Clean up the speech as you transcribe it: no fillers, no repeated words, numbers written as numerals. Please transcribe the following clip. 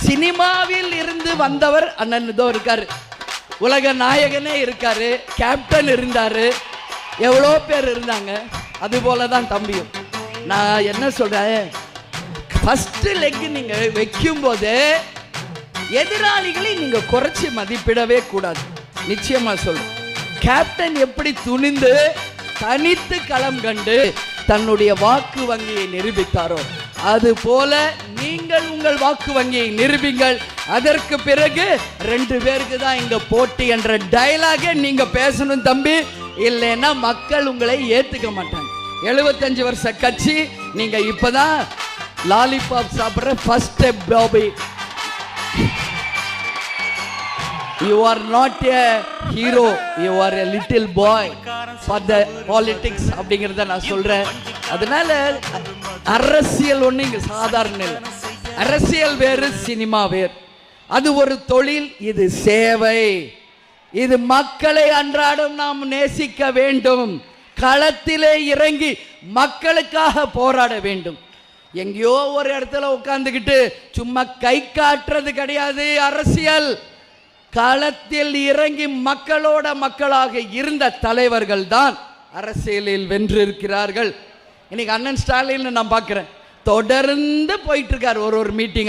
சினிமாவில் இருந்து வந்தவர் அண்ணன் இதோ இருக்காரு, உலக நாயகனே இருக்காரு, கேப்டன் இருந்தாரு, எவ்வளோ பேர் இருந்தாங்க. அது போல தான் தம்பியும். நான் என்ன சொல்றேன், ஃபர்ஸ்ட் லெக் நீங்க வைக்கும் போது எதிராளிகளை நீங்க குறைச்சி மதிப்பிடவே கூடாது. நிச்சயமா சொல்றேன். கேப்டன் எப்படி துணிந்து தனித்து களம் கண்டு தன்னுடைய வாக்கு வங்கியை நிரூபித்தாரோ, அது போல நீங்கள் உங்கள் வாக்கு வங்கியை நிரூபிங்கள். அதற்கு பிறகு 2 பேருக்கு தான் இங்க போட்டி என்ற டயலாக நீங்க பேசணும் தம்பி. இல்லைன்னா மக்கள் உங்களை ஏத்துக்க மாட்டாங்க. 75 வருஷ கட்சி, நீங்க இப்பதான் லாலிபாப் சாப்பிடுற first step Bobby. You are not a hero, you are a little boy for the politics அப்படிங்கிறத நான் சொல்றேன். அதனால அரசியல் ஒண்ணு இங்க சாதாரண இல்லை. அரசியல் வேறு, சினிமா வேறு. அது ஒரு தொழில், இது சேவை. இது மக்களை அன்றாடம் நாம் நேசிக்க வேண்டும். களத்திலே இறங்கி மக்களுக்காக போராட வேண்டும். எங்கேயோ ஒரு இடத்துல உட்கார்ந்துக்கிட்டு சும்மா கை காட்டுறது கிடையாது அரசியல். களத்தில் இறங்கி மக்களோட மக்களாக இருந்த தலைவர்கள் தான் அரசியலில் வென்றிருக்கிறார்கள். இன்னைக்கு அண்ணன் ஸ்டாலின் நான் பார்க்கிறேன், தொடர்ந்து போயிட்டு இருக்கார் ஒரு மீட்டிங்.